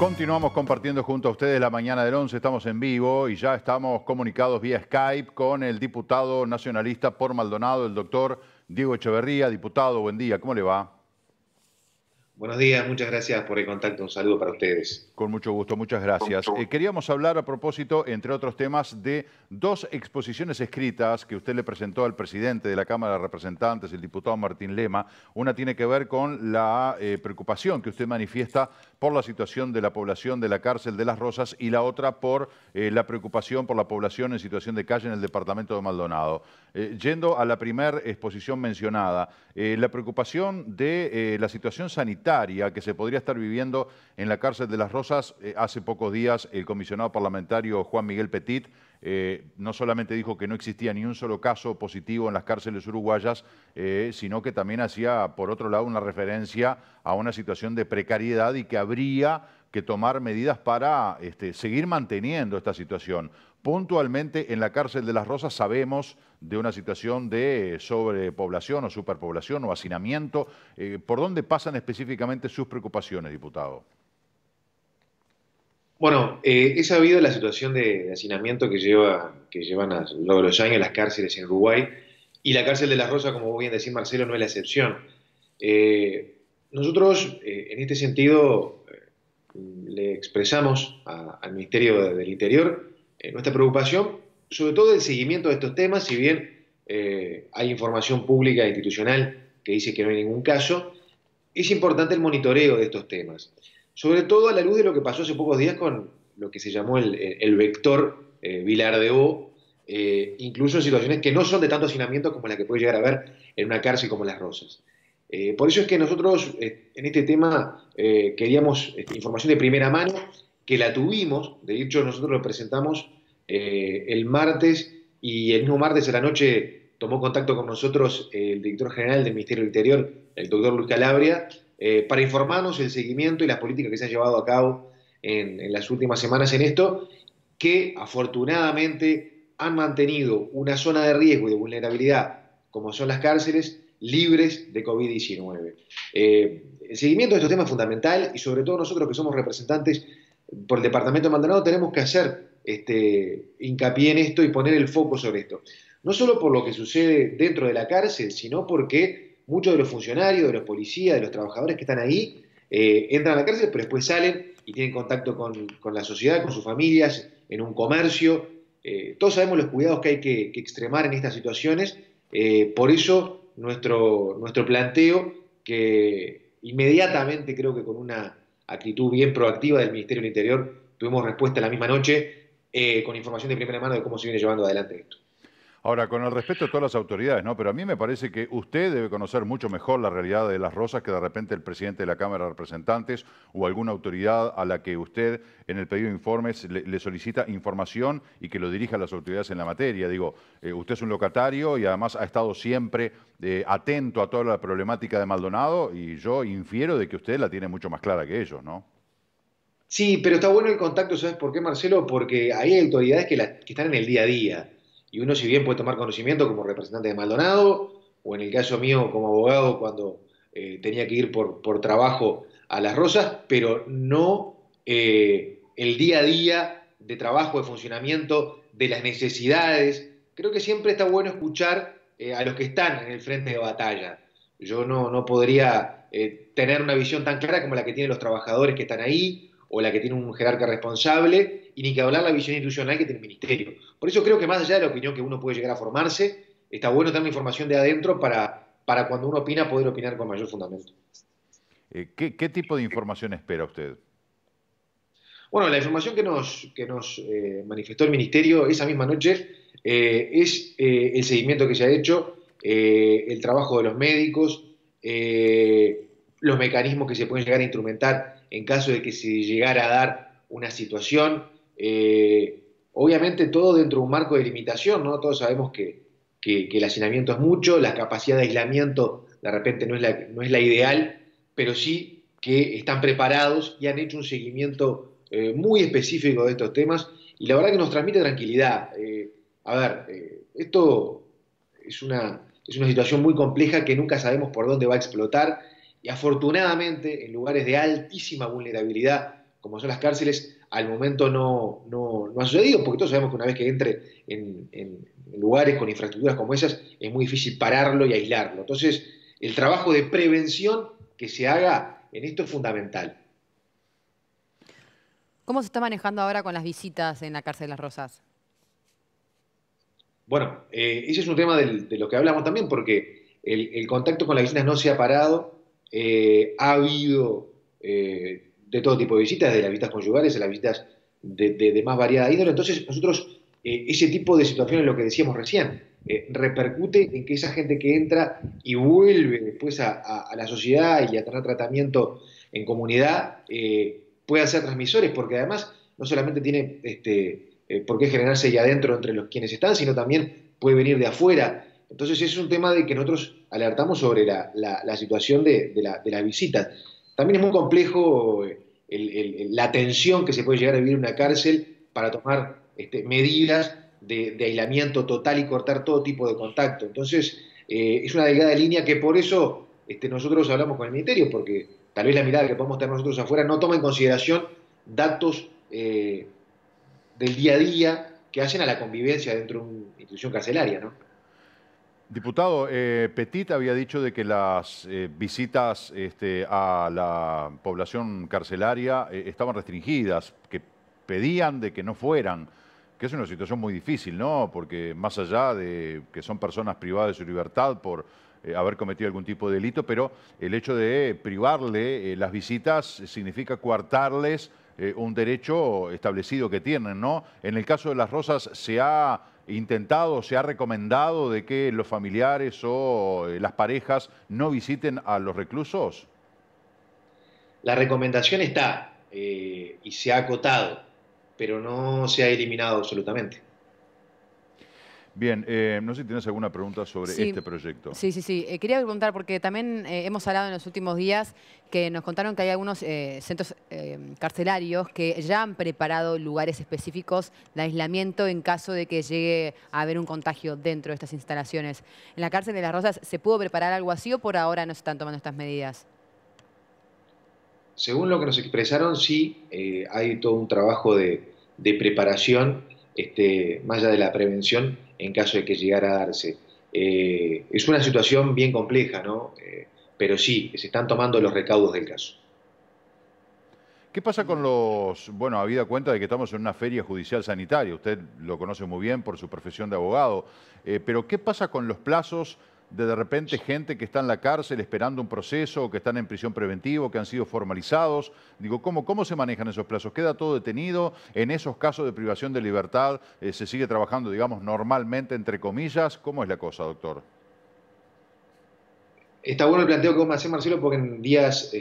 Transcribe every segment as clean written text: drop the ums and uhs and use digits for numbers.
Continuamos compartiendo junto a ustedes la mañana del 11, estamos en vivo y ya estamos comunicados vía Skype con el diputado nacionalista por Maldonado, el doctor Diego Echeverría. Diputado, buen día, ¿cómo le va? Buenos días, muchas gracias por el contacto. Un saludo para ustedes. Con mucho gusto, muchas gracias. Queríamos hablar a propósito, entre otros temas, de dos exposiciones escritas que usted le presentó al presidente de la Cámara de Representantes, el diputado Martín Lema. Una tiene que ver con la preocupación que usted manifiesta por la situación de la población de la cárcel de Las Rosas y la otra por la preocupación por la población en situación de calle en el departamento de Maldonado. Yendo a la primera exposición mencionada, la preocupación de la situación sanitaria que se podría estar viviendo en la cárcel de Las Rosas. Hace pocos días el comisionado parlamentario Juan Miguel Petit no solamente dijo que no existía ni un solo caso positivo en las cárceles uruguayas, sino que también hacía, por otro lado, una referencia a una situación de precariedad y que habría que tomar medidas para seguir manteniendo esta situación. Puntualmente, en la cárcel de Las Rosas sabemos de una situación de sobrepoblación o superpoblación o hacinamiento. ¿Por dónde pasan específicamente sus preocupaciones, diputado? Bueno, he sabido la situación de hacinamiento que llevan a lo largo de los años las cárceles en Uruguay, y la cárcel de Las Rosas, como vos bien decís, Marcelo, no es la excepción. Nosotros, en este sentido, le expresamos al Ministerio del Interior nuestra preocupación, sobre todo del seguimiento de estos temas. Si bien hay información pública e institucional que dice que no hay ningún caso, es importante el monitoreo de estos temas, sobre todo a la luz de lo que pasó hace pocos días con lo que se llamó el vector Vilar de O, incluso en situaciones que no son de tanto hacinamiento como la que puede llegar a haber en una cárcel como Las Rosas. Por eso es que nosotros en este tema queríamos información de primera mano, que la tuvimos. De hecho, nosotros lo presentamos el martes, y el mismo martes a la noche tomó contacto con nosotros el director general del Ministerio del Interior, el doctor Luis Calabria, para informarnos el seguimiento y las políticas que se han llevado a cabo en las últimas semanas en esto, que afortunadamente han mantenido una zona de riesgo y de vulnerabilidad, como son las cárceles, libres de COVID-19. El seguimiento de estos temas es fundamental, y sobre todo nosotros que somos representantes por el departamento de Maldonado tenemos que hacer hincapié en esto y poner el foco sobre esto. No solo por lo que sucede dentro de la cárcel, sino porque muchos de los funcionarios, de los policías, de los trabajadores que están ahí, entran a la cárcel, pero después salen y tienen contacto con la sociedad, con sus familias, en un comercio. Todos sabemos los cuidados que hay que extremar en estas situaciones. Por eso nuestro planteo, que inmediatamente, creo que con una actitud bien proactiva del Ministerio del Interior, tuvimos respuesta la misma noche, con información de primera mano de cómo se viene llevando adelante esto. Ahora, con el respeto de todas las autoridades, ¿no? Pero a mí me parece que usted debe conocer mucho mejor la realidad de Las Rosas que de repente el presidente de la Cámara de Representantes o alguna autoridad a la que usted en el pedido de informes le solicita información y que lo dirija a las autoridades en la materia. Digo, usted es un locatario y además ha estado siempre atento a toda la problemática de Maldonado, y yo infiero de que usted la tiene mucho más clara que ellos, ¿no? Sí, pero está bueno el contacto. ¿Sabes por qué, Marcelo? Porque ahí hay autoridades que están en el día a día. Y uno, si bien puede tomar conocimiento como representante de Maldonado, o en el caso mío como abogado cuando tenía que ir por trabajo a Las Rosas, pero no el día a día de trabajo, de funcionamiento, de las necesidades. Creo que siempre está bueno escuchar a los que están en el frente de batalla. Yo no podría tener una visión tan clara como la que tienen los trabajadores que están ahí, o la que tiene un jerarca responsable, y ni que hablar la visión institucional que tiene el ministerio. Por eso creo que, más allá de la opinión que uno puede llegar a formarse, está bueno tener información de adentro para cuando uno opina, poder opinar con mayor fundamento. ¿Qué tipo de información espera usted? Bueno, la información que nos manifestó el ministerio esa misma noche es el seguimiento que se ha hecho, el trabajo de los médicos, los mecanismos que se pueden llegar a instrumentar en caso de que se llegara a dar una situación. Obviamente todo dentro de un marco de limitación, ¿no? Todos sabemos que el hacinamiento es mucho, la capacidad de aislamiento de repente no es la ideal, pero sí que están preparados y han hecho un seguimiento muy específico de estos temas, y la verdad que nos transmite tranquilidad. Esto es una situación muy compleja que nunca sabemos por dónde va a explotar, y afortunadamente en lugares de altísima vulnerabilidad como son las cárceles, al momento no ha sucedido, porque todos sabemos que una vez que entre en lugares con infraestructuras como esas, es muy difícil pararlo y aislarlo. Entonces, el trabajo de prevención que se haga en esto es fundamental. ¿Cómo se está manejando ahora con las visitas en la cárcel de Las Rosas? Bueno, ese es un tema de lo que hablamos también, porque el contacto con las visitas no se ha parado. Ha habido de todo tipo de visitas, de las visitas conyugales a las visitas de más variada índole. Entonces, nosotros, ese tipo de situaciones, lo que decíamos recién, repercute en que esa gente que entra y vuelve después a la sociedad y a tener tratamiento en comunidad, puedan ser transmisores, porque además no solamente tiene por qué generarse ahí adentro entre los quienes están, sino también puede venir de afuera. Entonces es un tema de que nosotros alertamos sobre la situación de las visitas. También es muy complejo la tensión que se puede llegar a vivir en una cárcel para tomar medidas de aislamiento total y cortar todo tipo de contacto. Entonces es una delgada línea que por eso nosotros hablamos con el Ministerio, porque tal vez la mirada que podemos tener nosotros afuera no toma en consideración datos del día a día que hacen a la convivencia dentro de una institución carcelaria, ¿no? Diputado, Petit había dicho de que las visitas a la población carcelaria estaban restringidas, que pedían de que no fueran, que es una situación muy difícil, ¿no? Porque más allá de que son personas privadas de su libertad por haber cometido algún tipo de delito, pero el hecho de privarle las visitas significa coartarles un derecho establecido que tienen, ¿no? En el caso de Las Rosas se ha intentado, se ha recomendado de que los familiares o las parejas no visiten a los reclusos. La recomendación está y se ha acotado, pero no se ha eliminado absolutamente. Bien, no sé si tienes alguna pregunta sobre este proyecto. Sí. Quería preguntar, porque también hemos hablado en los últimos días que nos contaron que hay algunos centros carcelarios que ya han preparado lugares específicos de aislamiento en caso de que llegue a haber un contagio dentro de estas instalaciones. ¿En la cárcel de Las Rosas se pudo preparar algo así o por ahora no se están tomando estas medidas? Según lo que nos expresaron, sí, hay todo un trabajo de preparación, más allá de la prevención, en caso de que llegara a darse. Es una situación bien compleja, ¿no? Pero sí, se están tomando los recaudos del caso. ¿Qué pasa con los, bueno, habida cuenta de que estamos en una feria judicial sanitaria, usted lo conoce muy bien por su profesión de abogado, pero ¿qué pasa con los plazos de repente gente que está en la cárcel esperando un proceso, que están en prisión preventiva, que han sido formalizados? Digo, ¿cómo se manejan esos plazos? ¿Queda todo detenido? ¿En esos casos de privación de libertad se sigue trabajando, digamos, normalmente, entre comillas? ¿Cómo es la cosa, doctor? Está bueno el planteo que vos me hacés, Marcelo, porque en días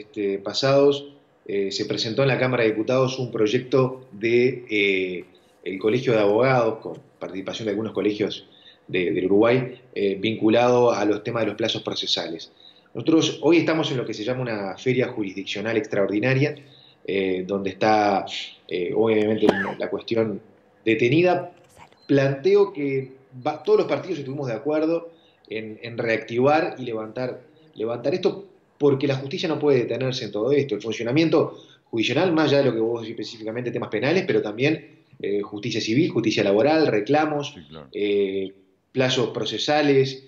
pasados se presentó en la Cámara de Diputados un proyecto de el Colegio de Abogados, con participación de algunos colegios del Uruguay, vinculado a los temas de los plazos procesales. Nosotros hoy estamos en lo que se llama una feria jurisdiccional extraordinaria, donde está obviamente la cuestión detenida. Planteo que todos los partidos estuvimos de acuerdo en reactivar y levantar esto, porque la justicia no puede detenerse en todo esto. El funcionamiento judicial, más allá de lo que vos decís específicamente, temas penales, pero también justicia civil, justicia laboral, reclamos, Sí, claro. Plazos procesales,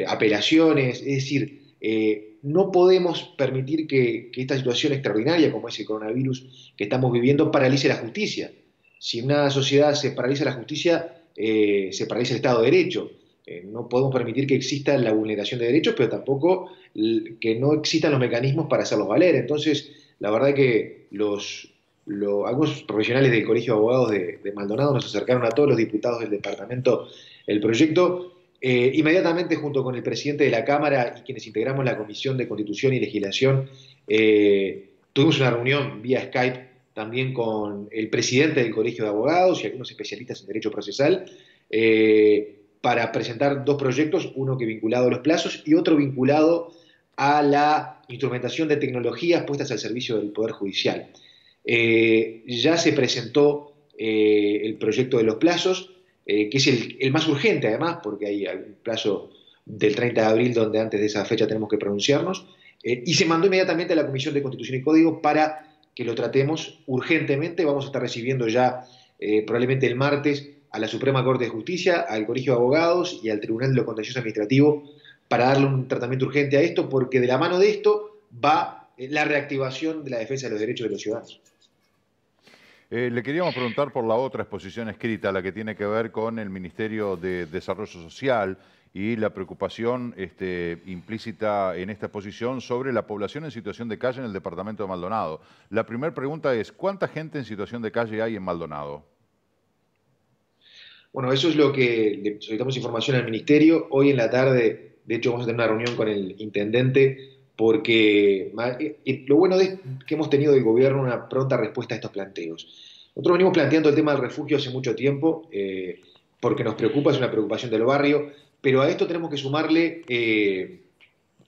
apelaciones. Es decir, no podemos permitir que esta situación extraordinaria, como es el coronavirus que estamos viviendo, paralice la justicia. Si en una sociedad se paraliza la justicia, se paraliza el Estado de Derecho. No podemos permitir que exista la vulneración de derechos, pero tampoco que no existan los mecanismos para hacerlos valer. Entonces, la verdad que algunos profesionales del Colegio de Abogados de Maldonado nos acercaron a todos los diputados del departamento el proyecto. Inmediatamente, junto con el presidente de la Cámara y quienes integramos la Comisión de Constitución y Legislación, tuvimos una reunión vía Skype también con el presidente del Colegio de Abogados y algunos especialistas en derecho procesal, para presentar dos proyectos, uno que vinculado a los plazos y otro vinculado a la instrumentación de tecnologías puestas al servicio del Poder Judicial. Ya se presentó el proyecto de los plazos, que es el más urgente además, porque hay un plazo del 30 de abril donde antes de esa fecha tenemos que pronunciarnos, Y se mandó inmediatamente a la Comisión de Constitución y Código para que lo tratemos urgentemente. Vamos a estar recibiendo ya probablemente el martes a la Suprema Corte de Justicia, al Colegio de Abogados y al Tribunal de lo Contencioso Administrativo para darle un tratamiento urgente a esto, porque de la mano de esto va la reactivación de la defensa de los derechos de los ciudadanos. Le queríamos preguntar por la otra exposición escrita, la que tiene que ver con el Ministerio de Desarrollo Social y la preocupación implícita en esta exposición sobre la población en situación de calle en el departamento de Maldonado. La primera pregunta es, ¿cuánta gente en situación de calle hay en Maldonado? Bueno, eso es lo que le solicitamos información al Ministerio. Hoy en la tarde, de hecho, vamos a tener una reunión con el intendente porque lo bueno es que hemos tenido del gobierno una pronta respuesta a estos planteos. Nosotros venimos planteando el tema del refugio hace mucho tiempo porque nos preocupa, es una preocupación del barrio, pero a esto tenemos que sumarle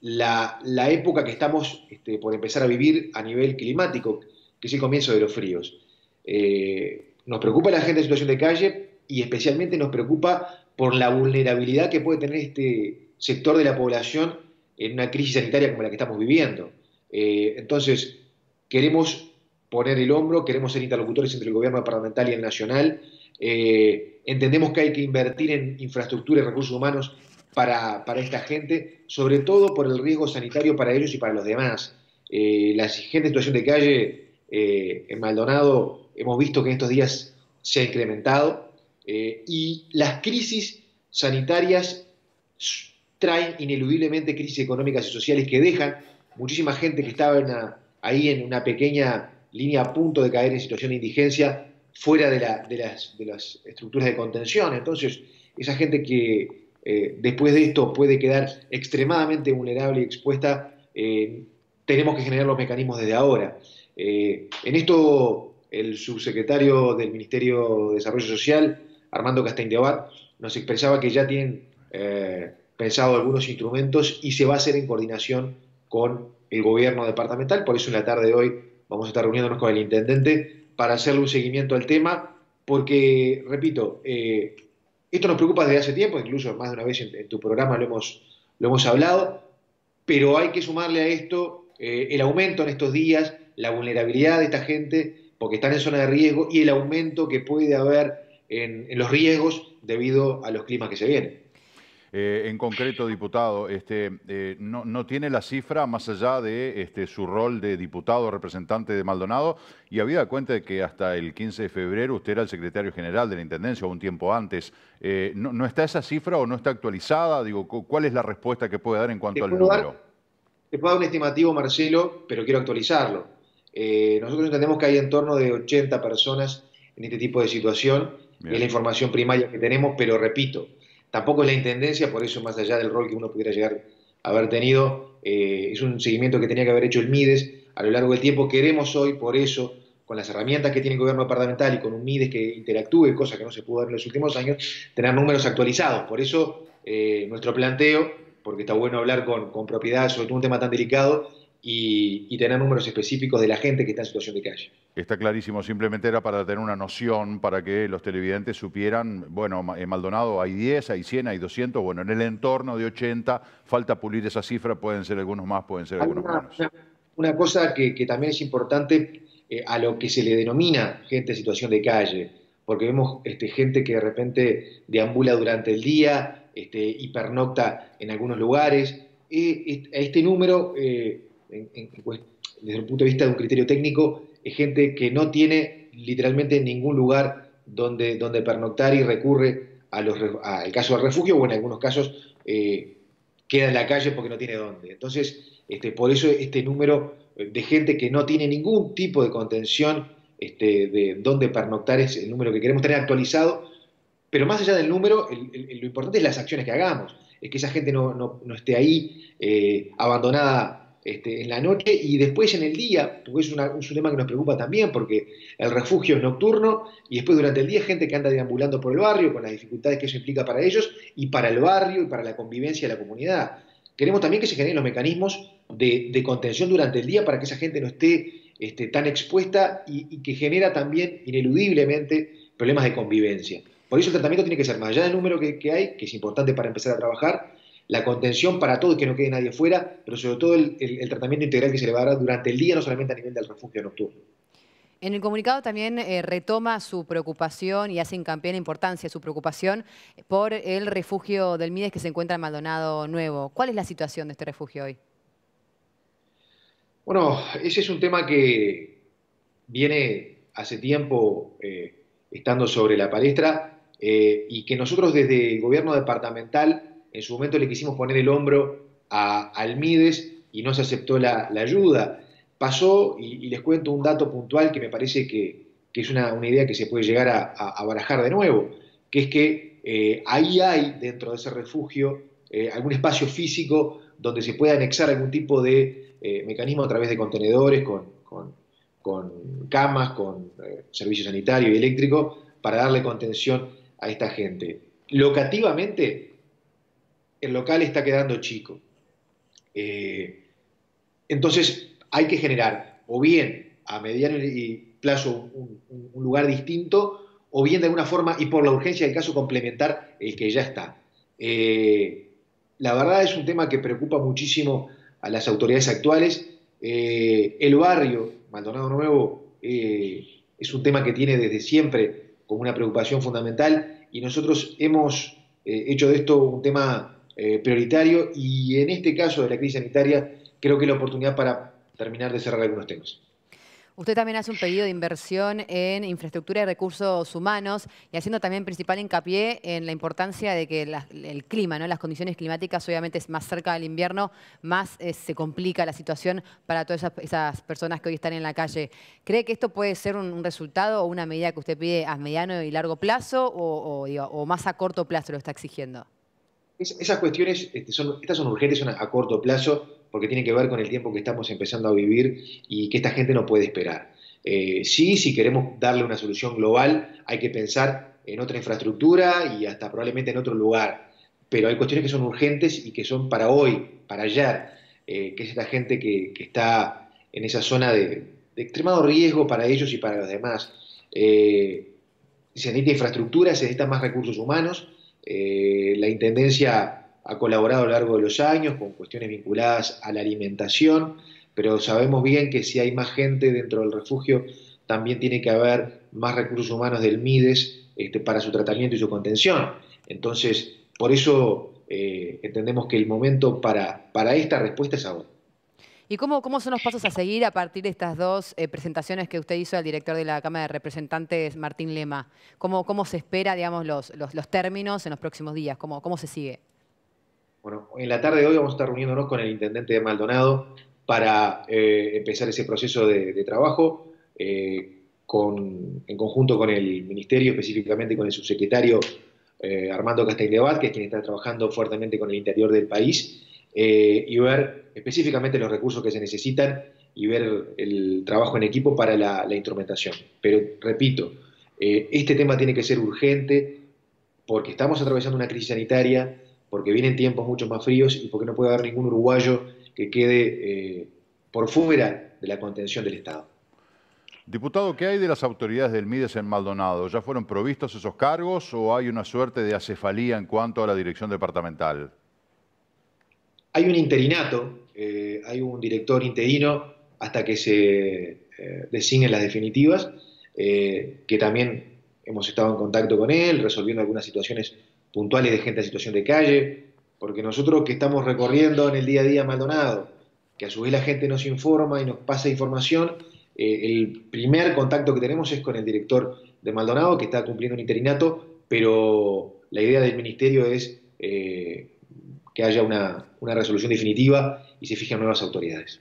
la época que estamos por empezar a vivir a nivel climático, que es el comienzo de los fríos. Nos preocupa la gente en situación de calle y especialmente nos preocupa por la vulnerabilidad que puede tener este sector de la población en una crisis sanitaria como la que estamos viviendo. Entonces, queremos poner el hombro, queremos ser interlocutores entre el gobierno departamental y el nacional. Entendemos que hay que invertir en infraestructura y recursos humanos para esta gente, sobre todo por el riesgo sanitario para ellos y para los demás. La gente en situación de calle en Maldonado hemos visto que en estos días se ha incrementado y las crisis sanitarias traen ineludiblemente crisis económicas y sociales que dejan muchísima gente que estaba ahí en una pequeña línea a punto de caer en situación de indigencia fuera de las estructuras de contención. Entonces, esa gente que después de esto puede quedar extremadamente vulnerable y expuesta, tenemos que generar los mecanismos desde ahora. En esto, el subsecretario del Ministerio de Desarrollo Social, Armando Castañdebat, nos expresaba que ya tienen pensado algunos instrumentos y se va a hacer en coordinación con el gobierno departamental. Por eso en la tarde de hoy vamos a estar reuniéndonos con el intendente para hacerle un seguimiento al tema, porque, repito, esto nos preocupa desde hace tiempo, incluso más de una vez en tu programa lo hemos hablado, pero hay que sumarle a esto el aumento en estos días, la vulnerabilidad de esta gente, porque están en zona de riesgo, y el aumento que puede haber en los riesgos debido a los climas que se vienen. En concreto, diputado, no tiene la cifra más allá de su rol de diputado representante de Maldonado, y habida cuenta de que hasta el 15 de febrero usted era el secretario general de la Intendencia o un tiempo antes. ¿No está esa cifra o no está actualizada? Digo, ¿cuál es la respuesta que puede dar en cuanto al número? Te puedo dar un estimativo, Marcelo, pero quiero actualizarlo. Nosotros entendemos que hay en torno de 80 personas en este tipo de situación. Bien. Es la información primaria que tenemos, pero repito, tampoco es la Intendencia, por eso más allá del rol que uno pudiera llegar a haber tenido, es un seguimiento que tenía que haber hecho el MIDES a lo largo del tiempo. Queremos hoy, por eso, con las herramientas que tiene el gobierno departamental y con un MIDES que interactúe, cosa que no se pudo dar en los últimos años, tener números actualizados. Por eso nuestro planteo, porque está bueno hablar con propiedad sobre todo un tema tan delicado, y tener números específicos de la gente que está en situación de calle. Está clarísimo, simplemente era para tener una noción, para que los televidentes supieran, bueno, en Maldonado hay 10, hay 100, hay 200, bueno, en el entorno de 80, falta pulir esa cifra, pueden ser algunos más, pueden ser algunos menos. Una cosa que también es importante a lo que se le denomina gente en situación de calle, porque vemos gente que de repente deambula durante el día y pernocta en algunos lugares. Este número, desde el punto de vista de un criterio técnico, es gente que no tiene literalmente ningún lugar donde pernoctar y recurre al caso del refugio, o en algunos casos queda en la calle porque no tiene dónde. Entonces, por eso este número de gente que no tiene ningún tipo de contención de dónde pernoctar es el número que queremos tener actualizado, pero más allá del número, lo importante es las acciones que hagamos, es que esa gente no esté ahí abandonada en la noche y después en el día, porque es un tema que nos preocupa también, porque el refugio es nocturno y después durante el día gente que anda deambulando por el barrio con las dificultades que eso implica para ellos y para el barrio y para la convivencia de la comunidad. Queremos también que se generen los mecanismos de contención durante el día para que esa gente no esté tan expuesta y que genera también ineludiblemente problemas de convivencia. Por eso el tratamiento tiene que ser más allá del número que hay, que es importante para empezar a trabajar, la contención para todos, que no quede nadie fuera, pero sobre todo el tratamiento integral que se le va a dar durante el día, no solamente a nivel del refugio nocturno. En el comunicado también retoma su preocupación y hace hincapié en la importancia de su preocupación por el refugio del Mides que se encuentra en Maldonado Nuevo. ¿Cuál es la situación de este refugio hoy? Bueno, ese es un tema que viene hace tiempo estando sobre la palestra y que nosotros desde el gobierno departamental en su momento le quisimos poner el hombro al Mides y no se aceptó la ayuda. Pasó, y les cuento un dato puntual que me parece que es una idea que se puede llegar a barajar de nuevo, que es que ahí hay dentro de ese refugio algún espacio físico donde se pueda anexar algún tipo de mecanismo a través de contenedores con camas, con servicio sanitario y eléctrico para darle contención a esta gente. Locativamente, el local está quedando chico. Entonces, hay que generar o bien a mediano plazo un lugar distinto o bien de alguna forma y por la urgencia del caso complementar el que ya está. La verdad es un tema que preocupa muchísimo a las autoridades actuales. El barrio, Maldonado Nuevo, es un tema que tiene desde siempre como una preocupación fundamental y nosotros hemos hecho de esto un tema prioritario y en este caso de la crisis sanitaria creo que es la oportunidad para terminar de cerrar algunos temas. Usted también hace un pedido de inversión en infraestructura y recursos humanos y haciendo también principal hincapié en la importancia de que el clima, ¿no? Las condiciones climáticas, obviamente es más cerca del invierno, más se complica la situación para todas esas personas que hoy están en la calle. ¿Cree que esto puede ser un resultado o una medida que usted pide a mediano y largo plazo o más a corto plazo lo está exigiendo? Esas cuestiones estas son urgentes, son a corto plazo, porque tienen que ver con el tiempo que estamos empezando a vivir y que esta gente no puede esperar. Sí, si queremos darle una solución global, hay que pensar en otra infraestructura y hasta probablemente en otro lugar. Pero hay cuestiones que son urgentes y que son para hoy, para ayer, que es esta gente que está en esa zona de extremado riesgo para ellos y para los demás. Se necesita infraestructura, se necesitan más recursos humanos. La Intendencia ha colaborado a lo largo de los años con cuestiones vinculadas a la alimentación, pero sabemos bien que si hay más gente dentro del refugio, también tiene que haber más recursos humanos del Mides para su tratamiento y su contención. Entonces, por eso entendemos que el momento para esta respuesta es ahora. ¿Y cómo son los pasos a seguir a partir de estas dos presentaciones que usted hizo al director de la Cámara de Representantes, Martín Lema? ¿Cómo se espera, digamos, los términos en los próximos días? ¿Cómo se sigue? Bueno, en la tarde de hoy vamos a estar reuniéndonos con el intendente de Maldonado para empezar ese proceso de trabajo en conjunto con el ministerio, específicamente con el subsecretario Armando Castelldebat, que es quien está trabajando fuertemente con el interior del país, y ver específicamente los recursos que se necesitan y ver el trabajo en equipo para la instrumentación. Pero repito, este tema tiene que ser urgente porque estamos atravesando una crisis sanitaria, porque vienen tiempos mucho más fríos y porque no puede haber ningún uruguayo que quede por fuera de la contención del Estado. Diputado, ¿qué hay de las autoridades del Mides en Maldonado? ¿Ya fueron provistos esos cargos o hay una suerte de acefalía en cuanto a la dirección departamental? Hay un interinato, hay un director interino hasta que se designen las definitivas, que también hemos estado en contacto con él, resolviendo algunas situaciones puntuales de gente en situación de calle, porque nosotros que estamos recorriendo en el día a día Maldonado, que a su vez la gente nos informa y nos pasa información, el primer contacto que tenemos es con el director de Maldonado, que está cumpliendo un interinato, pero la idea del ministerio es que haya una resolución definitiva y se fijen nuevas autoridades.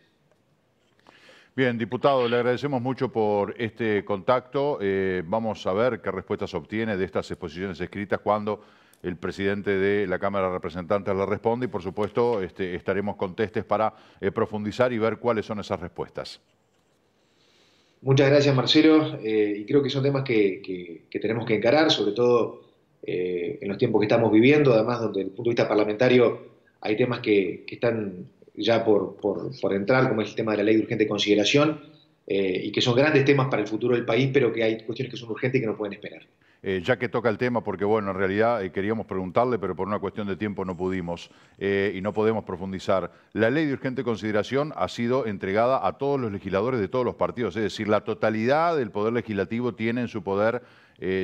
Bien, diputado, le agradecemos mucho por este contacto. Vamos a ver qué respuestas obtiene de estas exposiciones escritas cuando el presidente de la Cámara de Representantes le responde y, por supuesto, estaremos contestes para profundizar y ver cuáles son esas respuestas. Muchas gracias, Marcelo, y creo que son temas que tenemos que encarar, sobre todo en los tiempos que estamos viviendo, además donde desde el punto de vista parlamentario hay temas que están ya por entrar, como es el tema de la ley de urgente consideración, y que son grandes temas para el futuro del país, pero que hay cuestiones que son urgentes y que no pueden esperar. ya que toca el tema, porque bueno, en realidad queríamos preguntarle, pero por una cuestión de tiempo no pudimos y no podemos profundizar. La ley de urgente consideración ha sido entregada a todos los legisladores de todos los partidos, es decir, la totalidad del Poder Legislativo tiene en su poder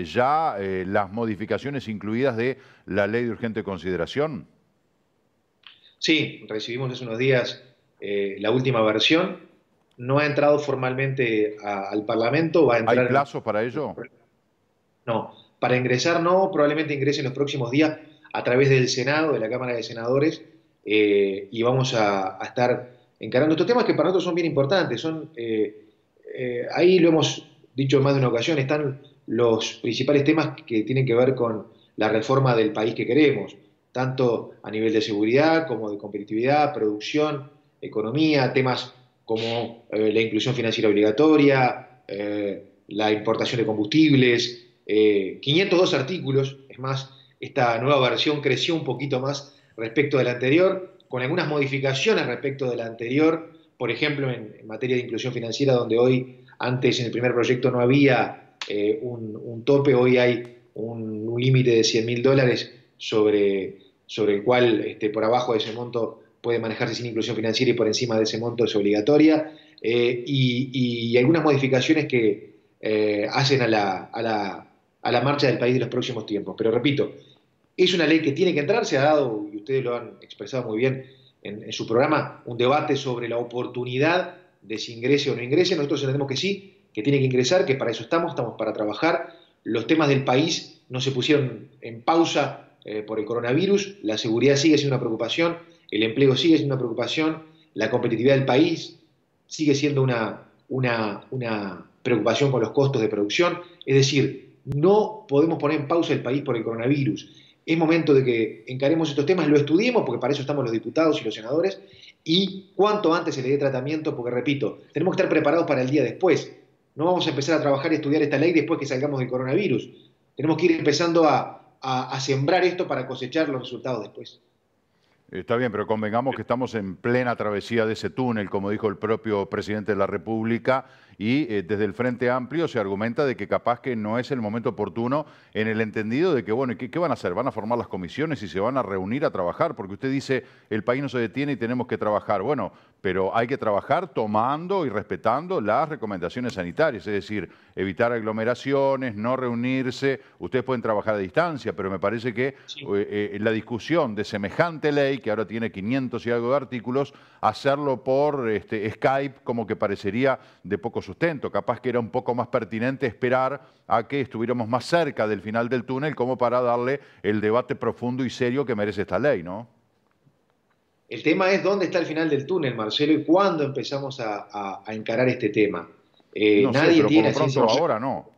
ya las modificaciones incluidas de la ley de urgente consideración. Sí, recibimos hace unos días la última versión. No ha entrado formalmente al Parlamento, va a entrar... ¿Hay plazos para ello? No, para ingresar no, probablemente ingrese en los próximos días a través del Senado, de la Cámara de Senadores, y vamos a estar encarando estos temas que para nosotros son bien importantes. Ahí lo hemos dicho en más de una ocasión, están los principales temas que tienen que ver con la reforma del país que queremos, tanto a nivel de seguridad como de competitividad, producción, economía, temas como la inclusión financiera obligatoria, la importación de combustibles, 502 artículos, es más, esta nueva versión creció un poquito más respecto de la anterior, con algunas modificaciones respecto de la anterior, por ejemplo, en materia de inclusión financiera, donde hoy, antes en el primer proyecto no había un tope, hoy hay un límite de $100.000 sobre el cual por abajo de ese monto puede manejarse sin inclusión financiera y por encima de ese monto es obligatoria, y algunas modificaciones que hacen a la marcha del país de los próximos tiempos. Pero repito, es una ley que tiene que entrar, se ha dado, y ustedes lo han expresado muy bien en su programa, un debate sobre la oportunidad de si ingrese o no ingrese. Nosotros entendemos que sí, que tiene que ingresar, que para eso estamos para trabajar. Los temas del país no se pusieron en pausa por el coronavirus, la seguridad sigue siendo una preocupación, el empleo sigue siendo una preocupación, la competitividad del país sigue siendo una preocupación con los costos de producción. Es decir, no podemos poner en pausa el país por el coronavirus. Es momento de que encaremos estos temas, lo estudiemos, porque para eso estamos los diputados y los senadores, y cuanto antes se le dé tratamiento, porque repito, tenemos que estar preparados para el día después. No vamos a empezar a trabajar y estudiar esta ley después que salgamos del coronavirus. Tenemos que ir empezando a sembrar esto para cosechar los resultados después. Está bien, pero convengamos que estamos en plena travesía de ese túnel, como dijo el propio presidente de la República, y desde el Frente Amplio se argumenta de que capaz que no es el momento oportuno, en el entendido de que, bueno, ¿qué van a hacer? ¿Van a formar las comisiones y se van a reunir a trabajar? Porque usted dice, el país no se detiene y tenemos que trabajar. Bueno, pero hay que trabajar tomando y respetando las recomendaciones sanitarias, es decir, evitar aglomeraciones, no reunirse. Ustedes pueden trabajar a distancia, pero me parece que sí, la discusión de semejante ley, que ahora tiene 500 y algo de artículos, hacerlo por Skype como que parecería de poco sustento. Capaz que era un poco más pertinente esperar a que estuviéramos más cerca del final del túnel como para darle el debate profundo y serio que merece esta ley, ¿no? El tema es dónde está el final del túnel, Marcelo, y cuándo empezamos a encarar este tema. No sé, pero por lo pronto ahora no.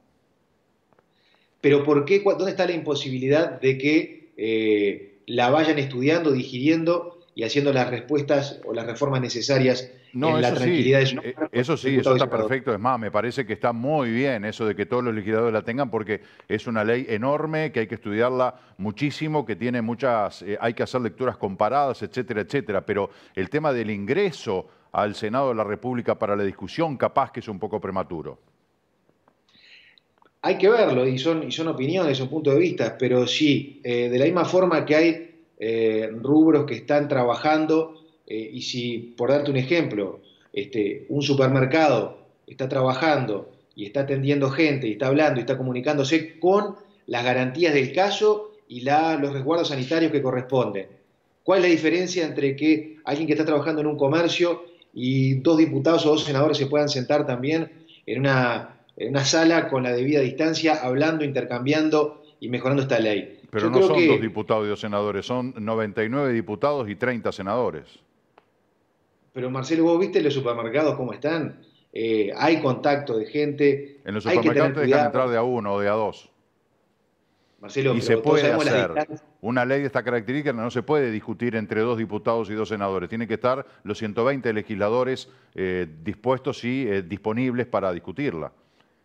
Pero ¿por qué? ¿Dónde está la imposibilidad de que la vayan estudiando, digiriendo y haciendo las respuestas o las reformas necesarias en la tranquilidad de su... Eso sí, eso está perfecto. Es más, me parece que está muy bien eso de que todos los legisladores la tengan, porque es una ley enorme, que hay que estudiarla muchísimo, que tiene muchas, hay que hacer lecturas comparadas, etcétera, etcétera. Pero el tema del ingreso al Senado de la República para la discusión, capaz que es un poco prematuro. Hay que verlo, y son opiniones, son puntos de vista, pero sí, de la misma forma que hay rubros que están trabajando, y si, por darte un ejemplo, un supermercado está trabajando y está atendiendo gente y está hablando y está comunicándose con las garantías del caso y los resguardos sanitarios que corresponden. ¿Cuál es la diferencia entre que alguien que está trabajando en un comercio y 2 diputados o 2 senadores se puedan sentar también en una sala con la debida distancia, hablando, intercambiando y mejorando esta ley? Pero no son 2 diputados y 2 senadores, son 99 diputados y 30 senadores. Pero Marcelo, ¿vos viste los supermercados cómo están? Hay contacto de gente. En los supermercados te dejan entrar de a 1 o de a 2. Marcelo, y se puede hacer. Una ley de esta característica no se puede discutir entre 2 diputados y 2 senadores. Tienen que estar los 120 legisladores dispuestos y disponibles para discutirla.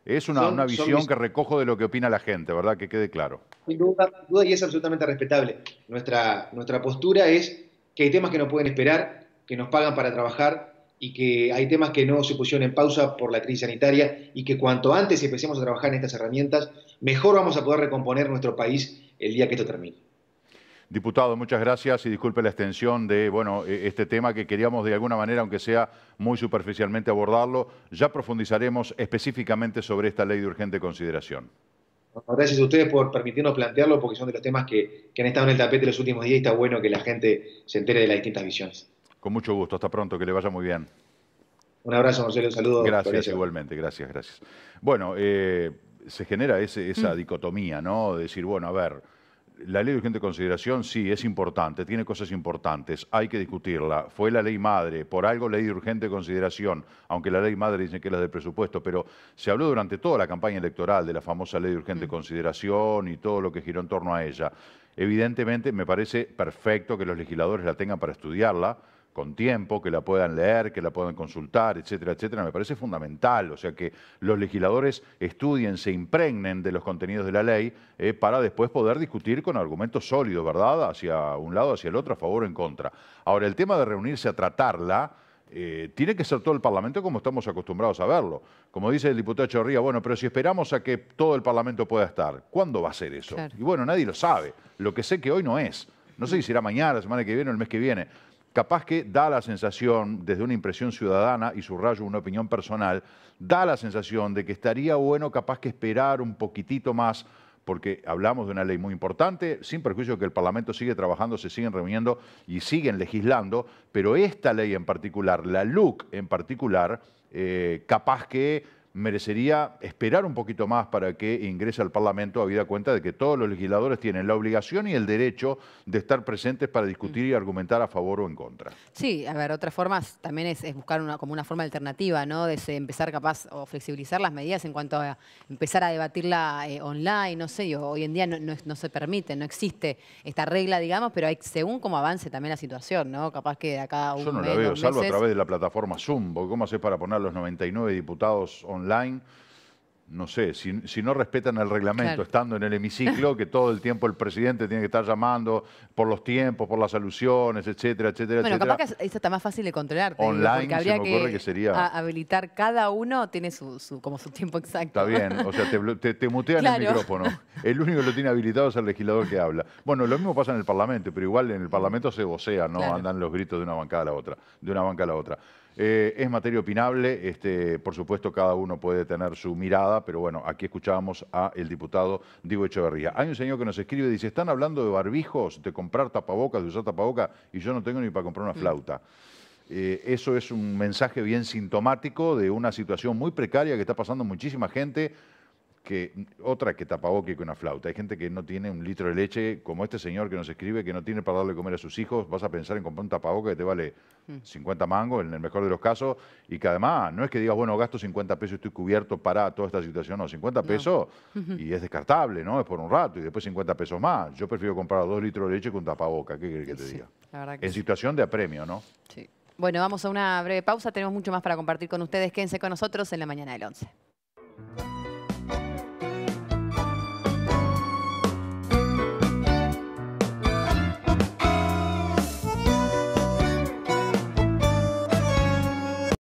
Es una visión que recojo de lo que opina la gente, ¿verdad? Que quede claro. Sin duda, y es absolutamente respetable. Nuestra postura es que hay temas que no pueden esperar, que nos pagan para trabajar, y que hay temas que no se pusieron en pausa por la crisis sanitaria y que cuanto antes empecemos a trabajar en estas herramientas, mejor vamos a poder recomponer nuestro país el día que esto termine. Diputado, muchas gracias y disculpe la extensión de este tema que queríamos de alguna manera, aunque sea muy superficialmente, abordarlo. Ya profundizaremos específicamente sobre esta ley de urgente consideración. Gracias a ustedes por permitirnos plantearlo, porque son de los temas que han estado en el tapete los últimos días y está bueno que la gente se entere de las distintas visiones. Con mucho gusto, hasta pronto, que le vaya muy bien. Un abrazo, Marcelo, un saludo. Gracias, igualmente, gracias. Bueno, se genera esa dicotomía, ¿no? De decir, bueno, a ver, la ley de urgente consideración sí es importante, tiene cosas importantes, hay que discutirla. Fue la ley madre, por algo ley de urgente consideración, aunque la ley madre dice que es la del presupuesto, pero se habló durante toda la campaña electoral de la famosa ley de urgente consideración y todo lo que giró en torno a ella. Evidentemente me parece perfecto que los legisladores la tengan para estudiarla, con tiempo, que la puedan leer, que la puedan consultar, etcétera, etcétera, me parece fundamental. O sea, que los legisladores estudien, se impregnen de los contenidos de la ley para después poder discutir con argumentos sólidos, ¿verdad? Hacia un lado, hacia el otro, a favor o en contra. Ahora, el tema de reunirse a tratarla tiene que ser todo el Parlamento como estamos acostumbrados a verlo. Como dice el diputado Echeverría, bueno, pero si esperamos a que todo el Parlamento pueda estar, ¿cuándo va a ser eso? Claro. Y bueno, nadie lo sabe. Lo que sé que hoy no es. No sé si será mañana, la semana que viene o el mes que viene. Capaz que da la sensación, desde una impresión ciudadana, y subrayo una opinión personal, da la sensación de que estaría bueno capaz que esperar un poquitito más, porque hablamos de una ley muy importante, sin perjuicio de que el Parlamento sigue trabajando, se siguen reuniendo y siguen legislando, pero esta ley en particular, la LUC en particular, capaz que merecería esperar un poquito más para que ingrese al Parlamento, habida cuenta de que todos los legisladores tienen la obligación y el derecho de estar presentes para discutir y argumentar a favor o en contra. Sí, a ver, otras formas también es buscar como una forma alternativa, ¿no? De empezar capaz o flexibilizar las medidas en cuanto a empezar a debatirla online, no sé, hoy en día no se permite, no existe esta regla, digamos, pero hay, según cómo avance también la situación, ¿no? Capaz que de acá a un mes, yo no la veo, salvo a través de la plataforma Zoom, porque ¿cómo haces para poner los 99 diputados online? No sé, si no respetan el reglamento, claro, estando en el hemiciclo, que todo el tiempo el presidente tiene que estar llamando por los tiempos, por las alusiones, etcétera, etcétera, bueno, etcétera. capaz que eso está más fácil de controlar. Online, porque habría se me ocurre que sería... habilitar, cada uno tiene como su tiempo exacto. Está bien, o sea, te mutean, claro, el micrófono. El único que lo tiene habilitado es el legislador que habla. Bueno, lo mismo pasa en el Parlamento, pero igual en el Parlamento se vocea, ¿no? Claro. Andan los gritos de una bancada a la otra, de una banca a la otra. Es materia opinable, por supuesto cada uno puede tener su mirada, pero bueno, aquí escuchábamos al diputado Diego Echeverría. Hay un señor que nos escribe y dice, están hablando de barbijos, de comprar tapabocas, de usar tapabocas, y yo no tengo ni para comprar una flauta. Eso es un mensaje bien sintomático de una situación muy precaria que está pasando muchísima gente, otra que tapabocas que una flauta. Hay gente que no tiene un litro de leche, como este señor que nos escribe, que no tiene para darle de comer a sus hijos. Vas a pensar en comprar un tapabocas que te vale 50 mangos, en el mejor de los casos, y que además no es que digas, bueno, gasto 50 pesos y estoy cubierto para toda esta situación. No, 50 pesos y es descartable, ¿no? Es por un rato y después 50 pesos más. Yo prefiero comprar 2 litros de leche que un tapabocas. ¿Qué querés que te diga? La verdad que en situación de apremio, ¿no? Sí. Bueno, vamos a una breve pausa. Tenemos mucho más para compartir con ustedes. Quédense con nosotros en La Mañana del 11.